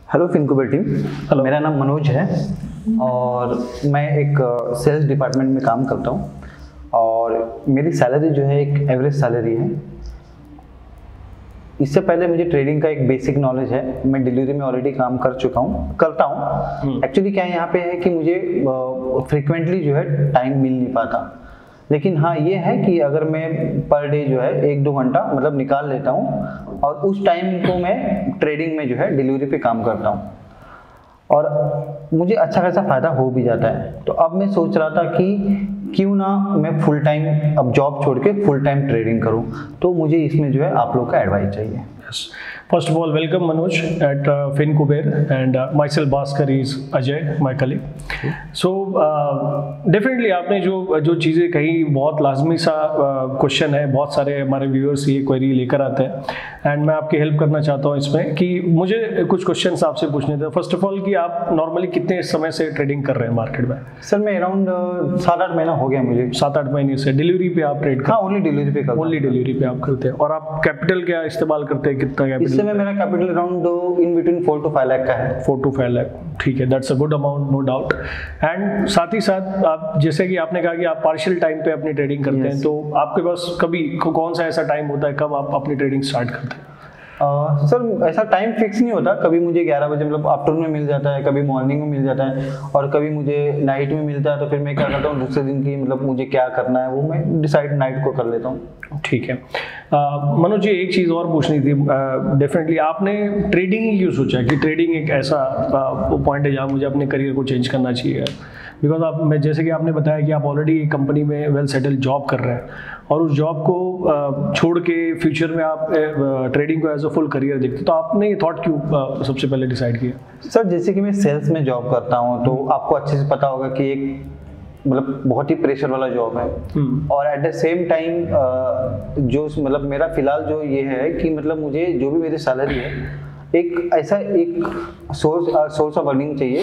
Hello फिनकुबर team. Hello. मेरा नाम मनोज है और मैं एक सेल्स डिपार्टमेंट में काम करता हूँ और मेरी सैलरी जो है एक एवरेज सैलरी है। इससे पहले मुझे ट्रेडिंग का एक बेसिक नॉलेज है। मैं डिलीवरी में ऑलरेडी काम करता हूँ। एक्चुअली क्या यहाँ पे है कि मुझे फ्रिक्वेंटली जो है टाइम मिल नहीं पाता, लेकिन हाँ ये है कि अगर मैं पर डे जो है 1-2 घंटा मतलब निकाल लेता हूँ और उस टाइम को मैं ट्रेडिंग में जो है डिलीवरी पे काम करता हूँ और मुझे अच्छा खासा फ़ायदा हो भी जाता है। तो अब मैं सोच रहा था कि क्यों ना मैं फुल टाइम अब जॉब छोड़ के फुल टाइम ट्रेडिंग करूँ, तो मुझे इसमें जो है आप लोग का एडवाइस चाहिए। First of all, welcome Manoj at FinKuber, and myself Bhaskar is Ajay, my colleague. So definitely आपने जो चीज़ें कही बहुत लाजमी सा क्वेश्चन है। बहुत सारे हमारे व्यूअर्स ये क्वेरी लेकर आते हैं एंड मैं आपकी हेल्प करना चाहता हूँ इसमें कि मुझे कुछ क्वेश्चंस आपसे पूछने थे। फर्स्ट ऑफ ऑल कि आप नॉर्मली कितने समय से ट्रेडिंग कर रहे हैं मार्केट में? सर मैं अराउंड 7-8 महीना हो गया मुझे। 7-8 महीने से डिलीवरी पे आप ट्रेड करते हैं? हाँ, ओनली डिलीवरी पे करता हूँ। ओनली डिलीवरी पे आप करते हैं। और आप कैपिटल क्या इस्तेमाल करते हैं? कितना कैपिटल? इस समय मेरा capital around in between 4 to 5 lakh का है। 4 to 5 लाख, ठीक है, that's a good amount, no doubt. And साथ ही साथ आप जैसे कि आपने कहा कि आप पार्शियल टाइम पे अपनी ट्रेडिंग करते हैं, तो आपके पास कभी कौन सा ऐसा टाइम होता है कब आप अपनी ट्रेडिंग स्टार्ट करते हैं? सर ऐसा टाइम फिक्स नहीं होता। कभी मुझे 11 बजे मतलब आफ्टरनून में मिल जाता है, कभी मॉर्निंग में मिल जाता है और कभी मुझे नाइट में मिलता है। तो फिर मैं क्या करता हूँ, दूसरे दिन की मतलब मुझे क्या करना है वो मैं डिसाइड नाइट को कर लेता हूँ। ठीक है। मनोज जी, एक चीज़ और पूछनी थी। डेफिनेटली आपने ट्रेडिंग ही क्यों सोचा कि ट्रेडिंग एक ऐसा पॉइंट है जहाँ मुझे अपने करियर को चेंज करना चाहिए? बिकॉज मैं जैसे कि आपने बताया कि आप ऑलरेडी कंपनी में वेल सेटल्ड जॉब कर रहे हैं और उस जॉब को छोड़ के फ्यूचर में आप ट्रेडिंग को एज अ फुल करियर देखते, तो आपने ये थॉट क्यों सबसे पहले डिसाइड किया? सर जैसे कि मैं सेल्स में जॉब करता हूँ तो आपको अच्छे से पता होगा कि एक मतलब बहुत ही प्रेशर वाला जॉब है और एट द सेम टाइम जो मतलब मेरा फिलहाल जो ये है कि मतलब मुझे जो भी मेरी सैलरी है एक ऐसा एक सोर्स ऑफ अर्निंग चाहिए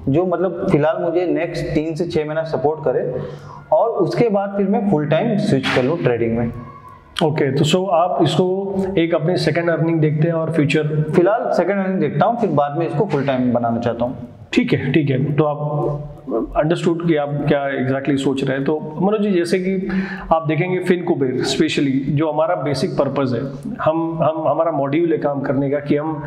जो मतलब फिलहाल मुझे नेक्स्ट 3 से 6 महीना सपोर्ट करे और उसके बाद फिर मैं फुल टाइम स्विच कर लूँ ट्रेडिंग में। ओके, तो सो आप इसको एक अपनी सेकंड अर्निंग देखते हैं और फ्यूचर? फिलहाल सेकंड अर्निंग देखता हूँ, फिर बाद में इसको फुल टाइम बनाना चाहता हूँ। ठीक है, ठीक है। तो आप अंडरस्टूड कि आप क्या एग्जैक्टली सोच रहे हैं। तो मनोज जी, जैसे कि आप देखेंगे फिनकुबर स्पेशली जो हमारा बेसिक पर्पस है, हम हमारा मॉड्यूल है काम करने का कि हम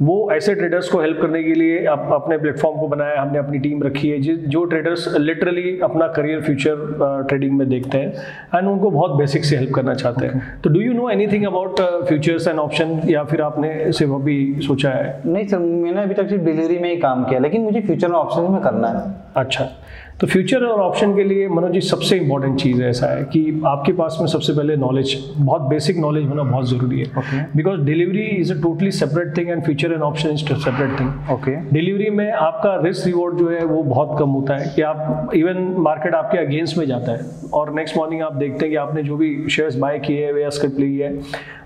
वो ऐसे ट्रेडर्स को हेल्प करने के लिए अपने प्लेटफॉर्म को बनाया। हमने अपनी टीम रखी है जो ट्रेडर्स लिटरली अपना करियर फ्यूचर ट्रेडिंग में देखते हैं एंड उनको बहुत बेसिक से हेल्प करना चाहते हैं। तो do you know anything about futures and option, या फिर आपने सिर्फ अभी सोचा है? नहीं सर, मैंने अभी तक सिर्फ डिलीवरी में ही काम किया, लेकिन मुझे फ्यूचर में ऑप्शन में करना है। अच्छा, तो फ्यूचर और ऑप्शन के लिए मनोज जी सबसे इंपॉर्टेंट चीज़ ऐसा है कि आपके पास में सबसे पहले नॉलेज, बहुत बेसिक नॉलेज होना बहुत ज़रूरी है। Because delivery is a totally separate thing and future and option is separate thing. Okay, delivery में आपका रिस्क रिवॉर्ड जो है वो बहुत कम होता है कि आप इवन मार्केट आपके अगेंस्ट में जाता है और नेक्स्ट मॉर्निंग आप देखते हैं कि आपने जो भी शेयर्स बाय किए हैं या स्क्रिप्ट ली है,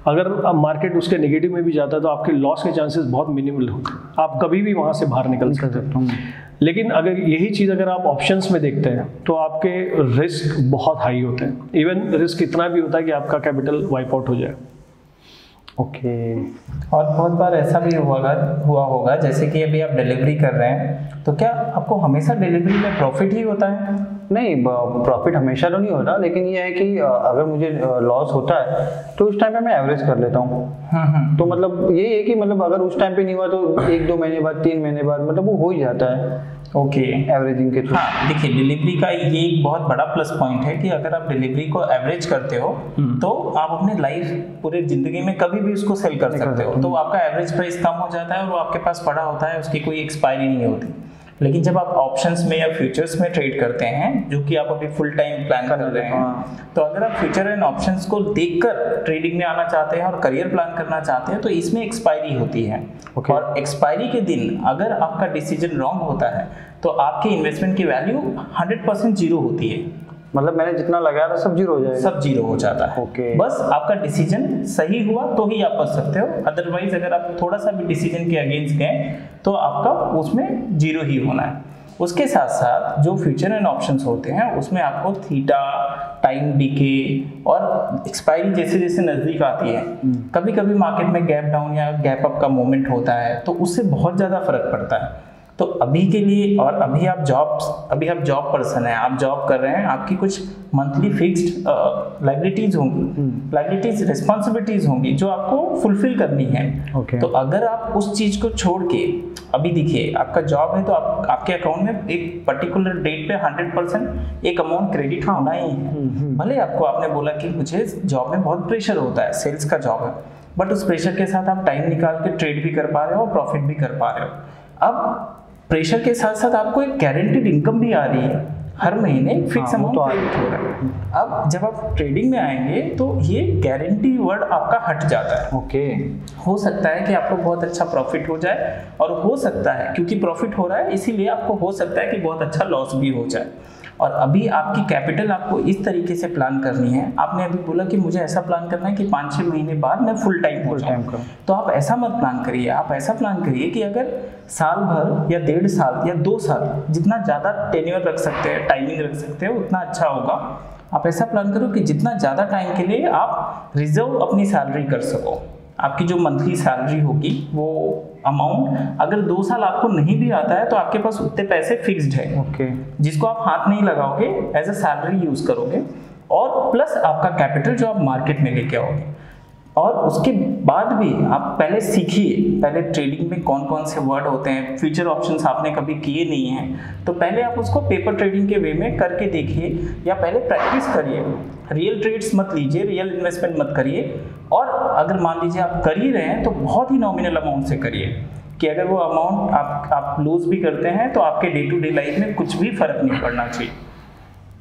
अगर मार्केट उसके नेगेटिव में भी जाता है तो आपके लॉस के चांसेस बहुत मिनिमल होते हैं, आप कभी भी वहाँ से बाहर निकल सकते हैं। लेकिन अगर यही चीज़ अगर आप ऑप्शंस में देखते हैं तो आपके रिस्क बहुत हाई होते हैं। इवन रिस्क इतना भी होता है कि आपका कैपिटल वाइप आउट हो जाए। ओके। और बहुत बार ऐसा भी हुआ होगा जैसे कि अभी आप डिलीवरी कर रहे हैं, तो क्या आपको हमेशा डिलीवरी में प्रॉफिट ही होता है? नहीं, प्रॉफिट हमेशा तो नहीं होता, लेकिन ये है कि अगर मुझे लॉस होता है तो उस टाइम पे मैं एवरेज कर लेता हूँ। तो मतलब ये है कि मतलब अगर उस टाइम पे नहीं हुआ तो 1-2 महीने बाद, 3 महीने बाद मतलब वो हो ही जाता है। ओके, एवरेजिंग के थ्रू। हाँ, देखिए डिलीवरी का ये एक बहुत बड़ा प्लस पॉइंट है कि अगर आप डिलीवरी को एवरेज करते हो तो आप अपने लाइफ पूरे जिंदगी में कभी भी उसको सेल कर सकते हो। तो आपका एवरेज प्राइस कम हो जाता है और वो आपके पास पड़ा होता है, उसकी कोई एक्सपायरी नहीं होती। लेकिन जब आप ऑप्शंस में या फ्यूचर्स में ट्रेड करते हैं, जो कि आप अभी फुल टाइम प्लान कर रहे हैं, तो अगर आप फ्यूचर एंड ऑप्शंस को देखकर ट्रेडिंग में आना चाहते हैं और करियर प्लान करना चाहते हैं, तो इसमें एक्सपायरी होती है। और एक्सपायरी के दिन अगर आपका डिसीजन रॉन्ग होता है तो आपकी इन्वेस्टमेंट की वैल्यू 100% जीरो होती है। मतलब मैंने जितना लगाया था सब जीरो हो जाएगा? सब जीरो हो जाता है। बस आपका डिसीजन सही हुआ तो ही आप बच सकते हो, अदरवाइज अगर आप थोड़ा सा भी डिसीजन के अगेंस्ट गए तो आपका उसमें जीरो ही होना है। उसके साथ साथ जो फ्यूचर एंड ऑप्शंस होते हैं उसमें आपको थीटा, टाइम डीके और एक्सपायरी जैसे जैसे नज़दीक आती है, कभी कभी मार्केट में गैप डाउन या गैप अप का मोमेंट होता है, तो उससे बहुत ज़्यादा फर्क पड़ता है। तो अभी के लिए, और अभी आप जॉब पर्सन है, आप जॉब कर रहे हैं, आपकी कुछ मंथली फिक्स्ड लायबिलिटीज होंगी, लायबिलिटीज रिस्पॉन्सिबिलिटीज होंगी जो आपको फुलफिल करनी है। तो अगर आप उस चीज़ को छोड़ के, अभी देखिए आपका जॉब है तो आपके अकाउंट में एक पर्टिकुलर डेट पे 100% एक अमाउंट क्रेडिट होना ही है। भले आपने बोला कि मुझे जॉब में बहुत प्रेशर होता है, सेल्स का जॉब है, बट उस प्रेशर के साथ आप टाइम निकाल के ट्रेड भी कर पा रहे हो और प्रॉफिट भी कर पा रहे हो। अब प्रेशर के साथ साथ आपको एक गारंटीड इनकम भी आ रही है, हर महीने फिक्स अमाउंट क्रेडिट हो रहा है। अब जब आप ट्रेडिंग में आएंगे तो ये गारंटी वर्ड आपका हट जाता है। हो सकता है कि आपको बहुत अच्छा प्रॉफिट हो जाए, और हो सकता है क्योंकि प्रॉफिट हो रहा है इसीलिए आपको हो सकता है कि बहुत अच्छा लॉस भी हो जाए। और अभी आपकी कैपिटल आपको इस तरीके से प्लान करनी है। आपने अभी बोला कि मुझे ऐसा प्लान करना है कि 5-6 महीने बाद मैं फुल टाइम हो जाऊं, तो आप ऐसा मत प्लान करिए। आप ऐसा प्लान करिए कि अगर साल भर या 1.5 साल या 2 साल, जितना ज़्यादा टेन्योर रख सकते हैं, टाइमिंग रख सकते हैं, उतना अच्छा होगा। आप ऐसा प्लान करो कि जितना ज़्यादा टाइम के लिए आप रिजर्व अपनी सैलरी कर सको। आपकी जो मंथली सैलरी होगी वो अमाउंट अगर 2 साल आपको नहीं भी आता है तो आपके पास उतने पैसे फिक्स्ड है, जिसको आप हाथ नहीं लगाओगे, एज अ सैलरी यूज करोगे, और प्लस आपका कैपिटल जो आप मार्केट में लेके आओगे। और उसके बाद भी आप पहले सीखिए, पहले ट्रेडिंग में कौन कौन से वर्ड होते हैं, फ्यूचर ऑप्शंस आपने कभी किए नहीं हैं तो पहले आप उसको पेपर ट्रेडिंग के वे में करके देखिए, या पहले प्रैक्टिस करिए। रियल ट्रेड्स मत लीजिए, रियल इन्वेस्टमेंट मत करिए, और अगर मान लीजिए आप कर ही रहे हैं तो बहुत ही नॉमिनल अमाउंट से करिए, कि अगर वो अमाउंट आप लूज भी करते हैं तो आपके डे टू डे लाइफ में कुछ भी फर्क नहीं पड़ना चाहिए।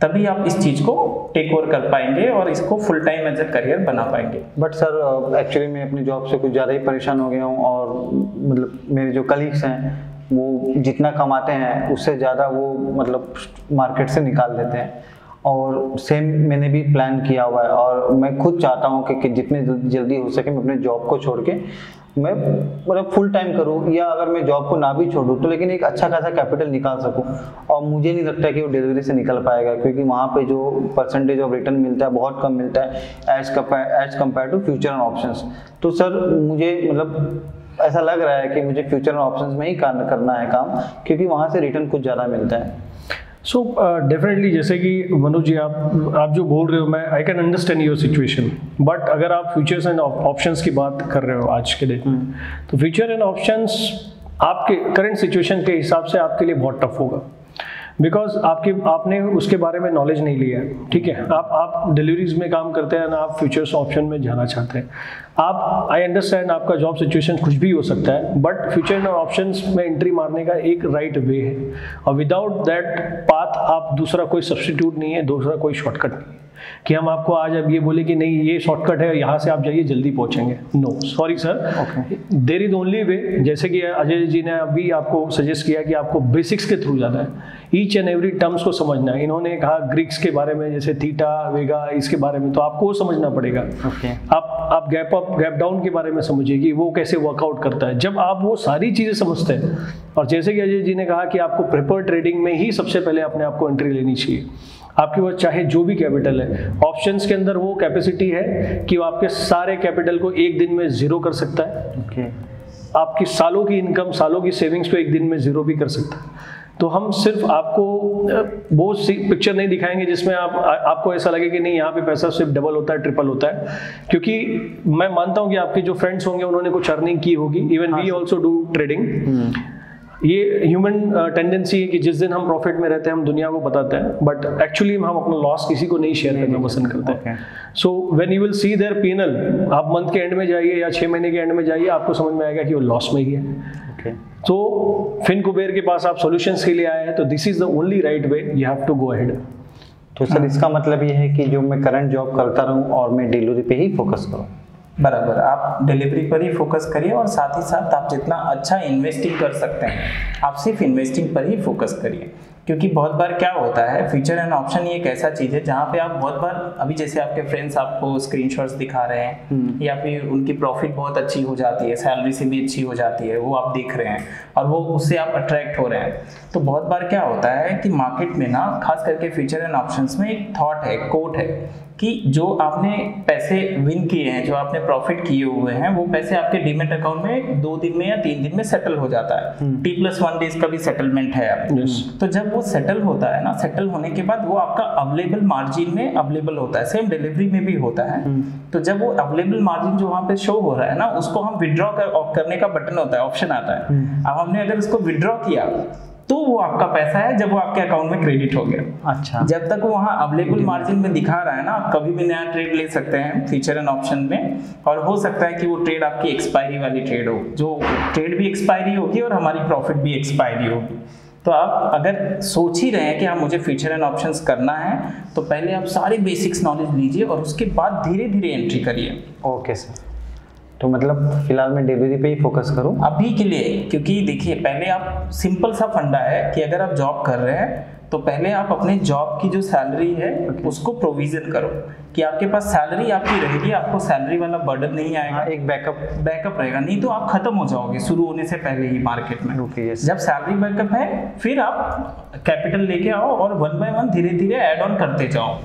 तभी आप इस चीज़ को टेक ओवर कर पाएंगे और इसको full time as a career बना पाएंगे। बट सर एक्चुअली मैं अपनी जॉब से कुछ ज़्यादा ही परेशान हो गया हूँ, और मतलब मेरे जो कलीग्स हैं वो जितना कमाते हैं उससे ज़्यादा वो मतलब मार्केट से निकाल देते हैं, और सेम मैंने भी प्लान किया हुआ है। और मैं खुद चाहता हूँ कि जितने जल्दी हो सके मैं अपने जॉब को छोड़ के मैं मतलब फुल टाइम करूँ, या अगर मैं जॉब को ना भी छोड़ूँ तो लेकिन एक अच्छा खासा कैपिटल निकाल सकूँ। और मुझे नहीं लगता कि वो डिलीवरी से निकल पाएगा, क्योंकि वहाँ पे जो परसेंटेज ऑफ रिटर्न मिलता है बहुत कम मिलता है as compare to future and options. तो सर मुझे मतलब ऐसा लग रहा है कि मुझे फ्यूचर एंड ऑप्शंस में ही करना है काम, क्योंकि वहाँ से रिटर्न कुछ ज़्यादा मिलता है। सो डेफिनेटली जैसे कि मनोज जी आप जो बोल रहे हो, मैं I can understand your situation, but अगर आप फ्यूचर्स एंड ऑप्शंस की बात कर रहे हो आज के डेट में, तो फ्यूचर एंड ऑप्शंस आपके करंट सिचुएशन के हिसाब से आपके लिए बहुत टफ होगा, बिकॉज आपने उसके बारे में नॉलेज नहीं लिया है। ठीक है, आप डिलीवरीज में काम करते हैं ना, आप फ्यूचर्स ऑप्शन में जाना चाहते हैं। आप आई अंडरस्टैंड आपका जॉब सिचुएशन कुछ भी हो सकता है, बट फ्यूचर एंड ऑप्शंस में एंट्री मारने का एक राइट वे है, और विदाउट दैट पाथ आप दूसरा कोई सब्सटीट्यूट नहीं है, दूसरा कोई शॉर्टकट नहीं है कि हम आपको आज अब ये बोले कि नहीं ये शॉर्टकट है, यहाँ से आप जाइए जल्दी पहुँचेंगे। No sorry sir, there is only way. जैसे कि अजय जी ने अभी आपको सजेस्ट किया कि आपको बेसिक्स के थ्रू जाना है, ईच एंड एवरी टर्म्स को समझना है। इन्होंने कहा ग्रीक्स के बारे में, जैसे थीटा वेगा, इसके बारे में तो आपको वो समझना पड़ेगा। आप गैप अप गैप डाउन के बारे में समझिए कि वो कैसे वर्कआउट करता है। जब आप वो सारी चीज़ें समझते हैं, और जैसे कि अजय जी ने कहा कि आपको प्रेफर ट्रेडिंग में ही सबसे पहले अपने आप को एंट्री लेनी चाहिए। आपके पास चाहे जो भी कैपिटल है, ऑप्शंस के अंदर वो कैपेसिटी है कि वो आपके सारे कैपिटल को एक दिन में जीरो कर सकता है। आपकी सालों की इनकम, सालों की सेविंग्स को एक दिन में जीरो भी कर सकता है। तो हम सिर्फ आपको वो पिक्चर नहीं दिखाएंगे जिसमें आपको ऐसा लगे कि नहीं यहाँ पे पैसा सिर्फ डबल होता है, ट्रिपल होता है, क्योंकि मैं मानता हूँ कि आपके जो फ्रेंड्स होंगे उन्होंने कुछ अर्निंग की होगी। Even we also do trading. ये ह्यूमन टेंडेंसी है कि जिस दिन हम प्रॉफिट में रहते हैं हम दुनिया को बताते हैं, बट एक्चुअली हम अपना लॉस किसी को नहीं शेयर करना पसंद करते हैं। So when you will see their P&L, आप मंथ के एंड में जाइए या 6 महीने के एंड में जाइए, आपको समझ में आएगा कि वो लॉस में ही है। तो फिनकुबेर के पास आप सॉल्यूशंस के लिए आए हैं, तो this is the only right way, you have to go ahead. तो सर इसका मतलब ये है कि जो मैं करंट जॉब करता रहूं और मैं डिलीवरी पे ही फोकस करूं। बराबर, आप डिलीवरी पर ही फोकस करिए, और साथ ही साथ आप जितना अच्छा इन्वेस्टिंग कर सकते हैं आप सिर्फ इन्वेस्टिंग पर ही फोकस करिए। क्योंकि बहुत बार क्या होता है, फ्यूचर एंड ऑप्शन ये एक ऐसा चीज़ है जहाँ पे आप बहुत बार, अभी जैसे आपके फ्रेंड्स आपको स्क्रीनशॉट्स दिखा रहे हैं या फिर उनकी प्रॉफिट बहुत अच्छी हो जाती है, सैलरी से भी अच्छी हो जाती है, वो आप देख रहे हैं और वो उससे आप अट्रैक्ट हो रहे हैं। तो बहुत बार क्या होता है कि मार्केट में ना, खास करके फ्यूचर एंड ऑप्शंस में एक थॉट है, कोट है कि जो आपने पैसे विन किए हैं, जो आपने प्रॉफिट किए हुए हैं, वो पैसे आपके डीमेट अकाउंट में 2 दिन में या 3 दिन में सेटल हो जाता है। T+1 डेज का भी सेटलमेंट है अब। तो जब वो सेटल होता है ना, सेटल होने के बाद वो आपका अवेलेबल मार्जिन में अवेलेबल होता है, सेम डिलीवरी में भी होता है। तो जब वो अवेलेबल मार्जिन जो वहाँ पे शो हो रहा है ना, उसको हम विड्रॉ करने का बटन होता है, ऑप्शन आता है। अब हमने अगर उसको विड्रॉ किया तो वो आपका पैसा है जब वो आपके अकाउंट में क्रेडिट हो गया। अच्छा, जब जब तक वो वहाँ अवेलेबल मार्जिन में दिखा रहा है ना, आप कभी भी नया ट्रेड ले सकते हैं फ्यूचर एंड ऑप्शन में। और हो सकता है कि वो ट्रेड आपकी एक्सपायरी वाली ट्रेड हो, जो ट्रेड भी एक्सपायरी होगी और हमारी प्रॉफिट भी एक्सपायरी होगी। तो आप अगर सोच ही रहे हैं कि हाँ मुझे फ्यूचर एंड ऑप्शंस करना है, तो पहले आप सारी बेसिक्स नॉलेज लीजिए और उसके बाद धीरे धीरे एंट्री करिए। ओके सर, तो मतलब फिलहाल मैं डिलीवरी पे ही फोकस करूं अभी के लिए, क्योंकि देखिए पहले आप, सिंपल सा फंडा है कि अगर आप जॉब कर रहे हैं तो पहले आप अपने जॉब की जो सैलरी है उसको प्रोविजन करो कि आपके पास सैलरी आपकी रहेगी, आपको सैलरी वाला बर्डन नहीं आएगा। एक बैकअप रहेगा, नहीं तो आप खत्म हो जाओगे शुरू होने से पहले ही मार्केट में। जब सैलरी बैकअप है फिर आप कैपिटल लेके आओ और 1 बाय 1 धीरे धीरे ऐड ऑन करते जाओ।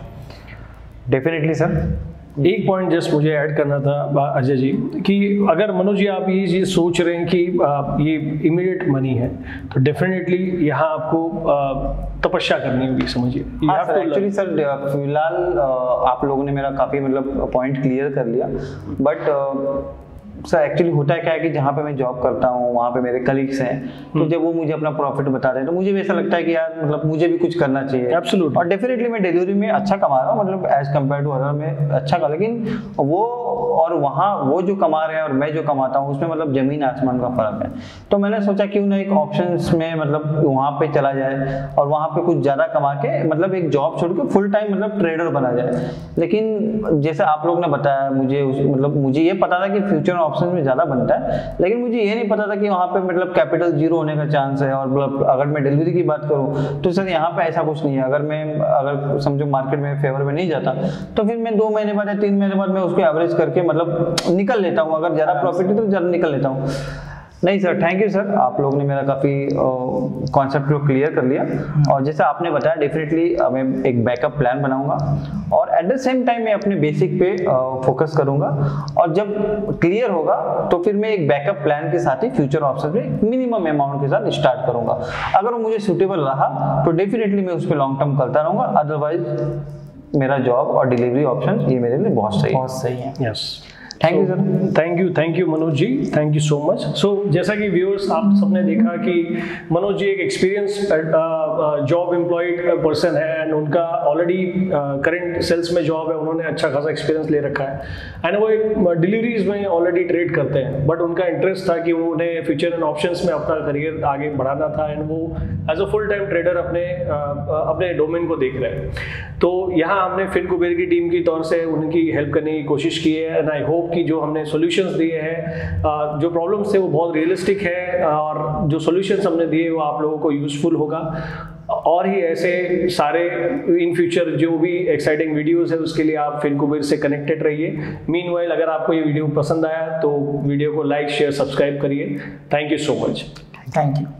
Definitely sir. एक पॉइंट जस्ट मुझे ऐड करना था अजय जी, कि अगर मनोज जी आप ये चीज़ सोच रहे हैं कि ये इमीडिएट मनी है, तो डेफिनेटली यहाँ आपको तपस्या करनी होगी, समझिए। एक्चुअली सर फिलहाल आप लोगों ने मेरा काफ़ी मतलब पॉइंट क्लियर कर लिया, बट सर एक्चुअली होता है क्या है कि जहाँ पे मैं जॉब करता हूँ वहाँ पे मेरे कलीग्स हैं, तो जब वो मुझे अपना प्रॉफिट बताते हैं तो मुझे भी ऐसा लगता है कि यार मतलब मुझे भी कुछ करना चाहिए। एब्सोल्युटली। और डेफिनेटली मैं डिलीवरी में अच्छा कमा रहा हूँ, मतलब एज कम्पेयर टू अदर में अच्छा, लेकिन वो और वहाँ वो जो कमा रहे हैं और मैं जो कमाता हूँ उसमें मतलब जमीन आसमान का फर्क है। तो मैंने सोचा क्यों ना एक ऑप्शंस में मतलब वहाँ पे चला जाए और वहाँ पे कुछ ज़्यादा कमा के मतलब एक जॉब छोड़ के फुल टाइम मतलब ट्रेडर बना जाए। लेकिन जैसे आप लोग ने बताया मुझे, मतलब मुझे ये पता था कि फ्यूचर ऑप्शन में ज़्यादा बनता है, लेकिन मुझे ये नहीं पता था कि वहाँ पे मतलब कैपिटल 0 होने का चांस है। और मतलब अगर मैं डिलीवरी की बात करूँ तो सर यहाँ पे ऐसा कुछ नहीं है। अगर समझो मार्केट में फेवर में नहीं जाता तो फिर मैं 2 महीने बाद या 3 महीने बाद मैं उसको एवरेज करके मतलब निकल लेता हूँ। अगर ज़्यादा प्रॉफिट है तो ज़्यादा निकल लेता हूँ। नहीं सर, थैंक यू सर, आप लोगों ने मेरा काफ़ी कॉन्सेप्ट को क्लियर कर लिया। और जैसा आपने बताया डेफिनेटली मैं एक बैकअप प्लान बनाऊंगा और एट द सेम टाइम मैं अपने बेसिक पे फोकस करूंगा। और जब क्लियर होगा तो फिर मैं एक बैकअप प्लान के साथ ही फ्यूचर ऑप्शन में मिनिमम अमाउंट के साथ स्टार्ट करूंगा। अगर वो मुझे सूटेबल रहा तो डेफिनेटली मैं उस पर लॉन्ग टर्म करता रहूँगा, अदरवाइज मेरा जॉब और डिलीवरी ऑप्शन ये मेरे लिए बहुत सही है। Yes, thank you sir. Thank you Manoj ji, thank you so much. So जैसा कि व्यूअर्स आप सबने देखा कि मनोज जी एक एक्सपीरियंस जॉब एम्प्लॉयड पर्सन है एंड उनका ऑलरेडी करंट सेल्स में जॉब है, उन्होंने अच्छा खासा एक्सपीरियंस ले रखा है एंड वो एक डिलीवरीज में ऑलरेडी ट्रेड करते हैं। बट उनका इंटरेस्ट था कि उन्हें फ्यूचर एंड ऑप्शंस में अपना करियर आगे बढ़ाना था एंड वो as a full time trader अपने डोमेन को देख रहे हैं। तो यहाँ हमने फिनकुबेर की टीम की तौर से उनकी हेल्प करने की कोशिश की है एंड आई होप कि जो हमने सॉल्यूशंस दिए हैं, जो प्रॉब्लम्स थे वो बहुत रियलिस्टिक है और जो सॉल्यूशंस हमने दिए वो आप लोगों को यूजफुल होगा। और ही ऐसे सारे इन फ्यूचर जो भी एक्साइटिंग वीडियोस है उसके लिए आप फिनकुबेर से कनेक्टेड रहिए। मीनवाइल अगर आपको ये वीडियो पसंद आया तो वीडियो को लाइक शेयर सब्सक्राइब करिए। Thank you so much. Thank you.